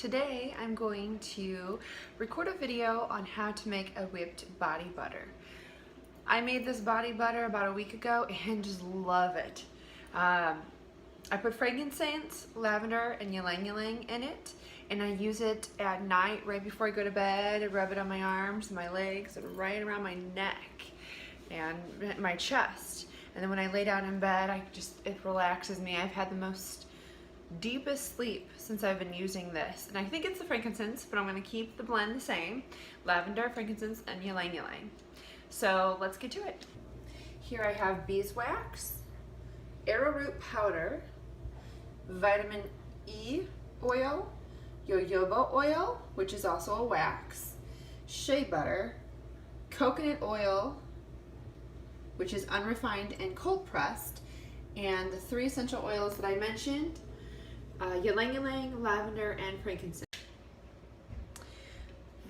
Today I'm going to record a video on how to make a whipped body butter. I made this body butter about a week ago and just love it. I put frankincense, lavender, and Ylang Ylang in it, and I use it at night right before I go to bed. I rub it on my arms, my legs, and right around my neck and my chest. And then when I lay down in bed, it relaxes me. I've had the most deepest sleep since I've been using this, and I think it's the frankincense, but I'm going to keep the blend the same: lavender, frankincense, and Ylang Ylang. So let's get to it. Here I have beeswax, arrowroot powder, vitamin E oil, jojoba oil, which is also a wax, shea butter, coconut oil, which is unrefined and cold pressed, and the 3 essential oils that I mentioned: Ylang Ylang, lavender, and frankincense.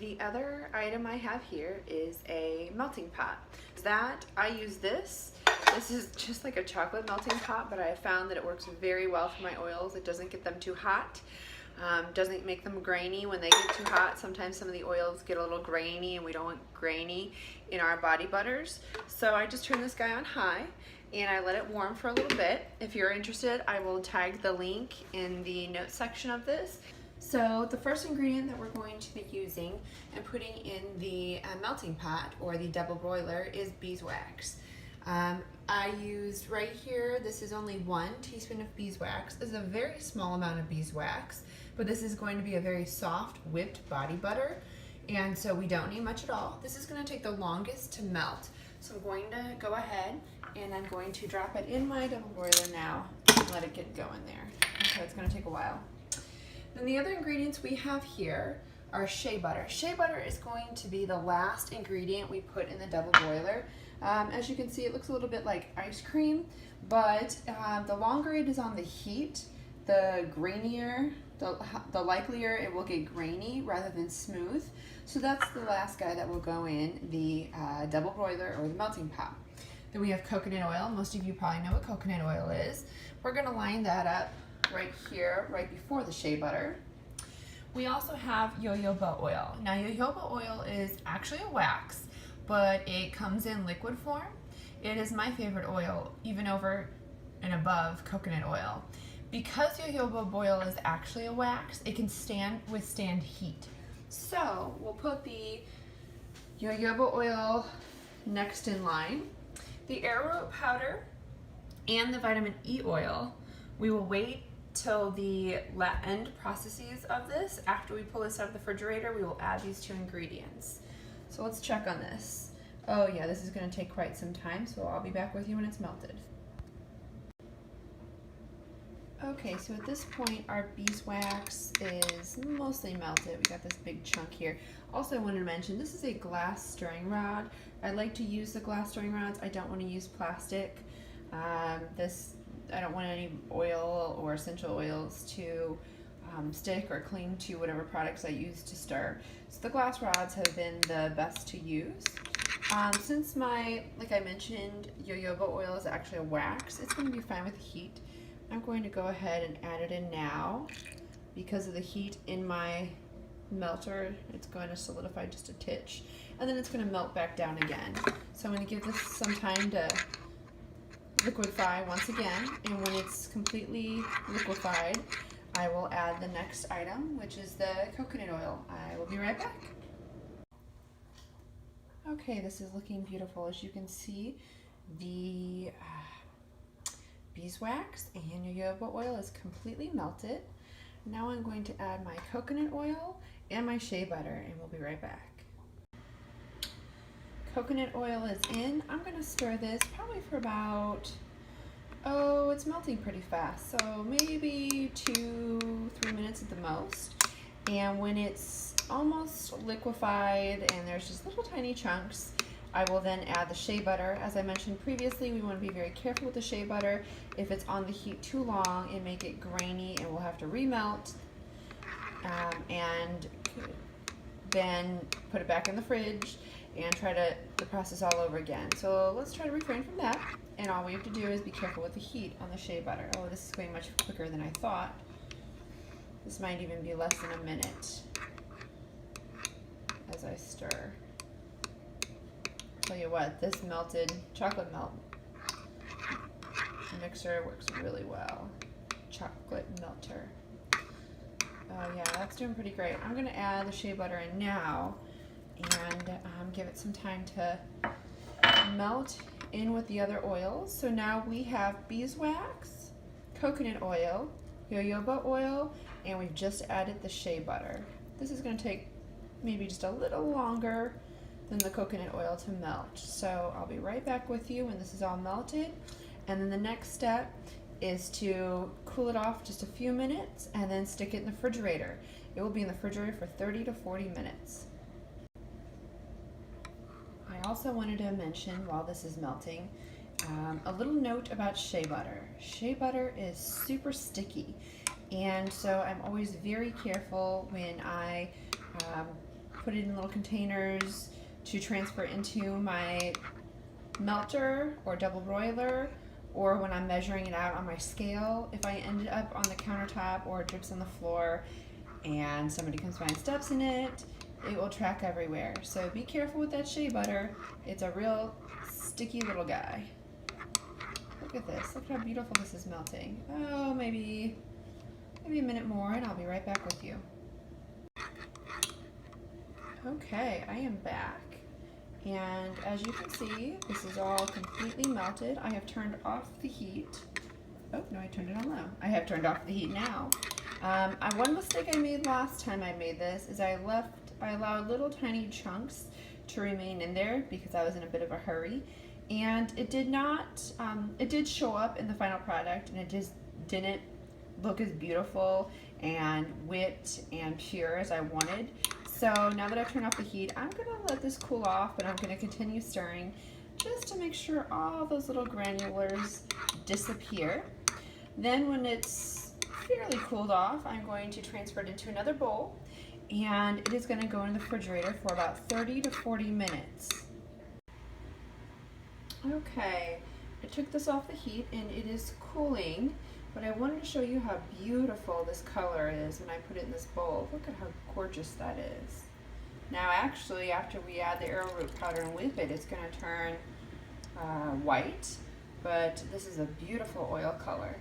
The other item I have here is a melting pot. I use this. This is just like a chocolate melting pot, but I have found that it works very well for my oils. It doesn't get them too hot. Doesn't make them grainy when they get too hot. Sometimes some of the oils get a little grainy, and we don't want grainy in our body butters. So I just turn this guy on high and I let it warm for a little bit. If you're interested, I will tag the link in the notes section of this. So the first ingredient that we're going to be using and putting in the melting pot, or the double boiler, is beeswax. I used right here, this is only 1 teaspoon of beeswax. This is a very small amount of beeswax, but this is going to be a very soft whipped body butter, and so we don't need much at all. This is going to take the longest to melt. So I'm going to go ahead and I'm going to drop it in my double boiler now and let it get going there. Okay, it's going to take a while. Then the other ingredients we have here are shea butter. Shea butter is going to be the last ingredient we put in the double boiler. As you can see, it looks a little bit like ice cream, but the longer it is on the heat, the grainier, the likelier it will get grainy rather than smooth. So that's the last guy that will go in the double boiler or the melting pot. Then we have coconut oil. Most of you probably know what coconut oil is. We're going to line that up right here, right before the shea butter. We also have jojoba oil. Now, jojoba oil is actually a wax, but it comes in liquid form. It is my favorite oil, even over and above coconut oil. Because jojoba oil is actually a wax, it can withstand heat. So we'll put the jojoba oil next in line. The arrowroot powder and the vitamin E oil, we will wait till the end processes of this. After we pull this out of the refrigerator, we will add these 2 ingredients. So let's check on this. Oh yeah, this is going to take quite some time, so I'll be back with you when it's melted. Okay, so at this point our beeswax is mostly melted. We got this big chunk here. Also, I wanted to mention, this is a glass stirring rod. I like to use the glass stirring rods. I don't want to use plastic. I don't want any oil or essential oils to stick or cling to whatever products I use to stir. So the glass rods have been the best to use. Since like I mentioned, jojoba oil is actually a wax, it's going to be fine with the heat. I'm going to go ahead and add it in now. Because of the heat in my melter, it's going to solidify just a titch, and then it's going to melt back down again. So I'm going to give this some time to liquefy once again, and when it's completely liquefied, I will add the next item, which is the coconut oil. I will be right back. Okay, this is looking beautiful. As you can see, the beeswax and jojoba oil is completely melted. Now I'm going to add my coconut oil and my shea butter, and we'll be right back. Coconut oil is in. I'm going to stir this probably for about, it's melting pretty fast, so maybe 2-3 minutes at the most. And when it's almost liquefied and there's just little tiny chunks, I will then add the shea butter. As I mentioned previously, we want to be very careful with the shea butter. If it's on the heat too long, it may get grainy and we'll have to remelt, and then put it back in the fridge and try the process all over again. So let's try to refrain from that, and all we have to do is be careful with the heat on the shea butter. Oh, this is going much quicker than I thought. This might even be less than a minute as I stir. Tell you what, this melted chocolate melt mixer works really well. Chocolate melter. Oh yeah, that's doing pretty great. I'm gonna add the shea butter in now and give it some time to melt in with the other oils. So now we have beeswax, coconut oil, jojoba oil, and we've just added the shea butter. This is gonna take maybe just a little longer than the coconut oil to melt. So I'll be right back with you when this is all melted. And then the next step is to cool it off just a few minutes and then stick it in the refrigerator. It will be in the refrigerator for 30 to 40 minutes. I also wanted to mention while this is melting, a little note about shea butter. Shea butter is super sticky, and so I'm always very careful when I put it in little containers to transfer into my melter or double broiler, or when I'm measuring it out on my scale. If I end up on the countertop or it drips on the floor and somebody comes by and steps in it, it will track everywhere. So be careful with that shea butter. It's a real sticky little guy. Look at this. Look how beautiful this is melting. Oh, maybe a minute more and I'll be right back with you. Okay, I am back. And as you can see, this is all completely melted. I have turned off the heat. Oh, no, I turned it on low. I have turned off the heat now. One mistake I made last time I made this is I allowed little tiny chunks to remain in there because I was in a bit of a hurry. And it did not, it did show up in the final product, and it just didn't look as beautiful and whipped and pure as I wanted. So now that I've turned off the heat, I'm gonna let this cool off, but I'm gonna continue stirring just to make sure all those little granulars disappear. Then when it's fairly cooled off, I'm going to transfer it into another bowl, and it is gonna go in the refrigerator for about 30 to 40 minutes. Okay, I took this off the heat and it is cooling, but I wanted to show you how beautiful this color is when I put it in this bowl. Look at how gorgeous that is. Now actually, after we add the arrowroot powder and whip it, it's gonna turn white, but this is a beautiful oil color.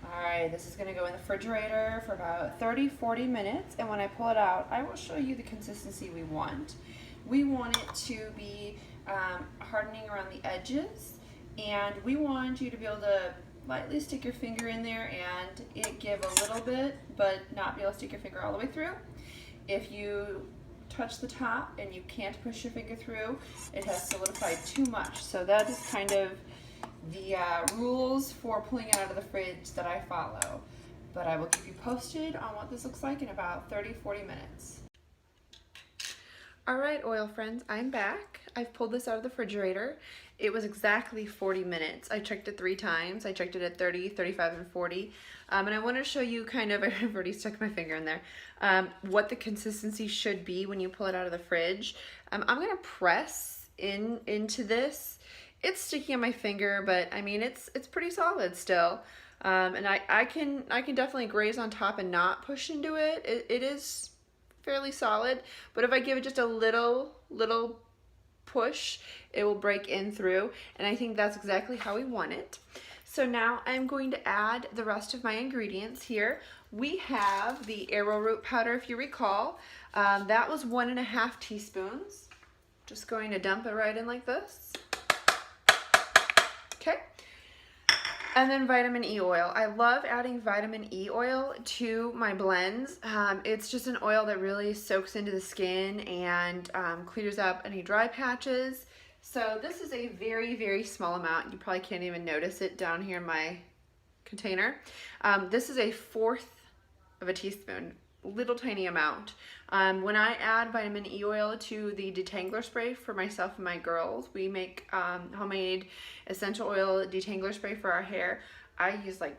All right, this is gonna go in the refrigerator for about 30-40 minutes, and when I pull it out, I will show you the consistency we want. We want it to be hardening around the edges, and we want you to be able to lightly stick your finger in there and it give a little bit, but not be able to stick your finger all the way through. If you touch the top and you can't push your finger through, it has solidified too much. So that is kind of the rules for pulling it out of the fridge that I follow. But I will keep you posted on what this looks like in about 30-40 minutes. All right, oil friends, I'm back. I've pulled this out of the refrigerator. It was exactly 40 minutes. I checked it 3 times. I checked it at 30, 35, and 40. And I want to show you kind of, I've already stuck my finger in there, what the consistency should be when you pull it out of the fridge. I'm going to press into this. It's sticky on my finger, but I mean, it's pretty solid still. And I can definitely graze on top and not push into it. It is fairly solid, but if I give it just a little push, it will break in through, and I think that's exactly how we want it. So now I'm going to add the rest of my ingredients here. We have the arrowroot powder, if you recall. That was 1.5 teaspoons. Just going to dump it right in like this. Okay. And then vitamin E oil. I love adding vitamin E oil to my blends. It's just an oil that really soaks into the skin and clears up any dry patches. So this is a very small amount. You probably can't even notice it down here in my container. This is 1/4 of a teaspoon, little tiny amount. When I add vitamin E oil to the detangler spray for myself and my girls, we make homemade essential oil detangler spray for our hair. I use like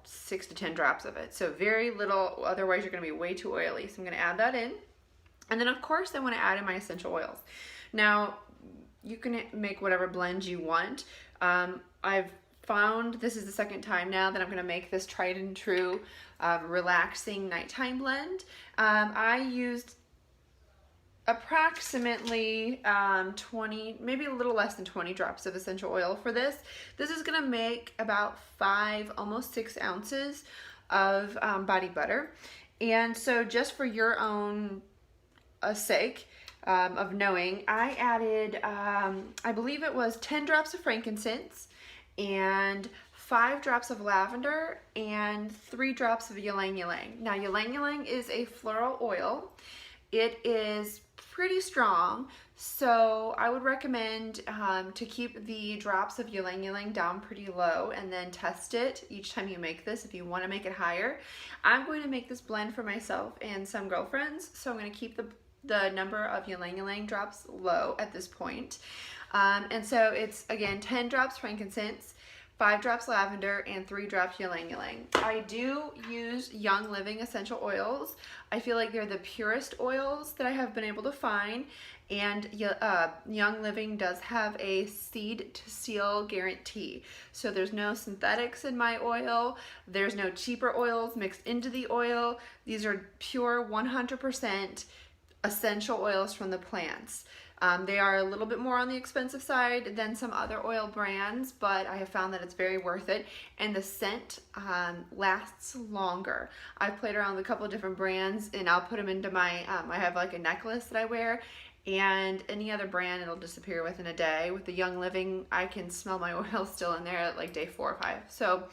6 to 10 drops of it, so very little, otherwise you're going to be way too oily. So I'm going to add that in, and then of course I want to add in my essential oils. Now you can make whatever blend you want. I've found this is the second time now that I'm going to make this tried and true relaxing nighttime blend. I used approximately 20, maybe a little less than 20 drops of essential oil for this. This is going to make about 5, almost 6 ounces of body butter. And so just for your own sake of knowing, I added, I believe it was 10 drops of frankincense and 5 drops of lavender and 3 drops of Ylang Ylang. Now Ylang Ylang is a floral oil. It is pretty strong, so I would recommend to keep the drops of Ylang Ylang down pretty low and then test it each time you make this if you want to make it higher. I'm going to make this blend for myself and some girlfriends, so I'm going to keep the number of Ylang Ylang drops low at this point. And so it's, again, 10 drops frankincense, 5 drops lavender, and 3 drops Ylang Ylang. I do use Young Living essential oils. I feel like they're the purest oils that I have been able to find, and Young Living does have a seed to seal guarantee. So there's no synthetics in my oil. There's no cheaper oils mixed into the oil. These are pure 100% essential oils from the plants. They are a little bit more on the expensive side than some other oil brands, but I have found that it's very worth it, and the scent lasts longer. I've played around with a couple of different brands, and I'll put them into my, I have like a necklace that I wear, and any other brand it'll disappear within a day. With the Young Living, I can smell my oil still in there at like day 4 or 5. So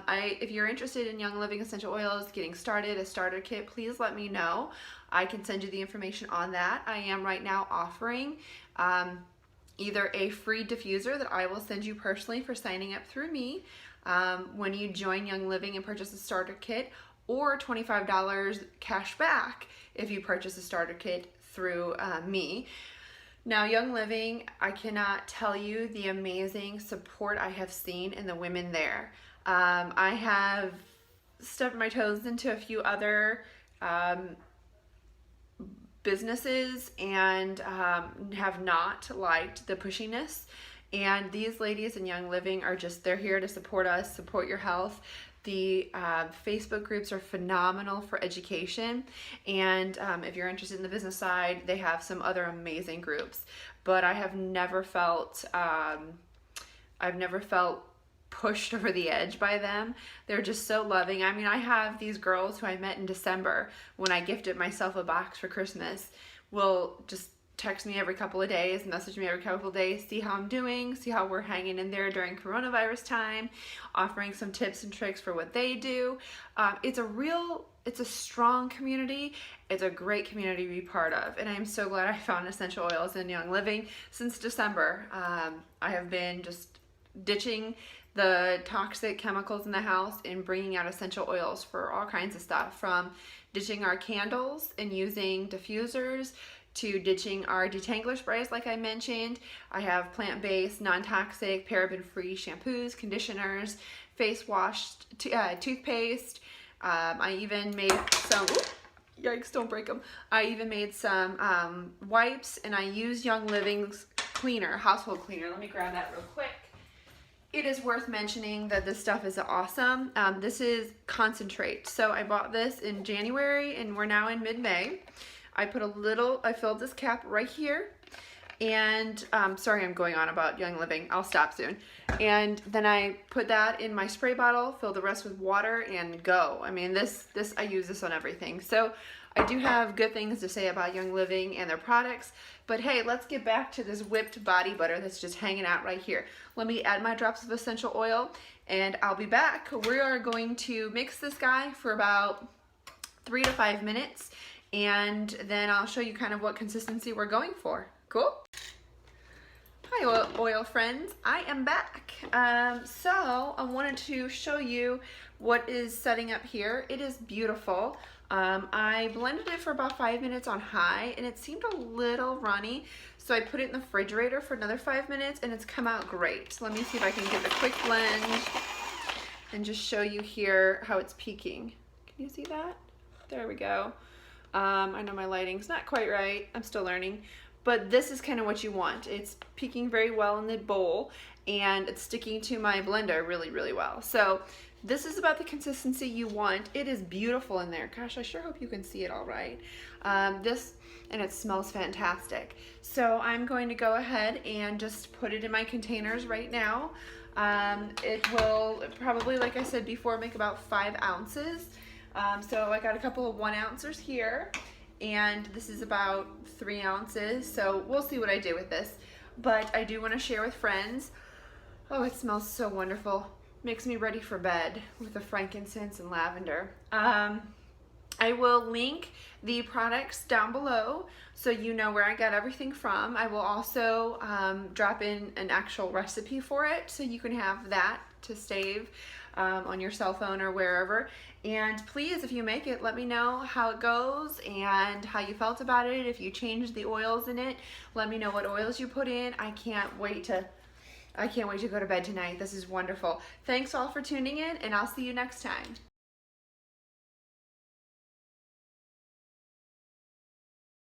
if you're interested in Young Living essential oils, getting started, a starter kit, please let me know. I can send you the information on that. I am right now offering either a free diffuser that I will send you personally for signing up through me when you join Young Living and purchase a starter kit, or $25 cash back if you purchase a starter kit through me. Now, Young Living, I cannot tell you the amazing support I have seen in the women there. I have stubbed my toes into a few other businesses and have not liked the pushiness, and these ladies in Young Living are just, they're here to support us, support your health. The Facebook groups are phenomenal for education, and if you're interested in the business side, they have some other amazing groups. But I have never felt pushed over the edge by them. They're just so loving. I mean, I have these girls who I met in December when I gifted myself a box for Christmas, will just text me every couple of days, message me every couple of days, see how I'm doing, see how we're hanging in there during coronavirus time, offering some tips and tricks for what they do. It's a strong community. It's a great community to be part of, and I'm so glad I found essential oils in Young Living. Since December, I have been just ditching the toxic chemicals in the house and bringing out essential oils for all kinds of stuff, from ditching our candles and using diffusers to ditching our detangler sprays like I mentioned. I have plant-based, non-toxic, paraben-free shampoos, conditioners, face wash, toothpaste. I even made some, yikes, don't break them. I even made some wipes, and I use Young Living's cleaner, household cleaner. Let me grab that real quick. It is worth mentioning that this stuff is awesome. This is concentrate. So I bought this in January, and we're now in mid-May. I filled this cap right here, and sorry, I'm going on about Young Living. I'll stop soon. And then I put that in my spray bottle, fill the rest with water, and go. I mean, I use this on everything. So I do have good things to say about Young Living and their products, but hey, let's get back to this whipped body butter that's just hanging out right here. Let me add my drops of essential oil, and I'll be back. We are going to mix this guy for about 3 to 5 minutes, and then I'll show you kind of what consistency we're going for. Cool? Hi, oil friends. I am back. So I wanted to show you what is setting up here. It is beautiful. I blended it for about 5 minutes on high, and it seemed a little runny, so I put it in the refrigerator for another 5 minutes, and it's come out great. Let me see if I can get a quick blend and just show you here how it's peaking. Can you see that? There we go. I know my lighting's not quite right. I'm still learning, but this is kind of what you want. It's peeking very well in the bowl, and it's sticking to my blender really, really well. So this is about the consistency you want. It is beautiful in there. Gosh, I sure hope you can see it all right. And it smells fantastic. So I'm going to go ahead and just put it in my containers right now. It will probably, like I said before, make about 5 ounces. So I got a couple of 1 ounces here, and this is about 3 ounces. So we'll see what I do with this. But I do want to share with friends. Oh, it smells so wonderful. Makes me ready for bed with the frankincense and lavender. I will link the products down below so you know where I got everything from. I will also drop in an actual recipe for it so you can have that to save on your cell phone or wherever. And please, if you make it, let me know how it goes and how you felt about it. If you changed the oils in it, let me know what oils you put in. I can't wait to go to bed tonight. This is wonderful. Thanks all for tuning in, and I'll see you next time.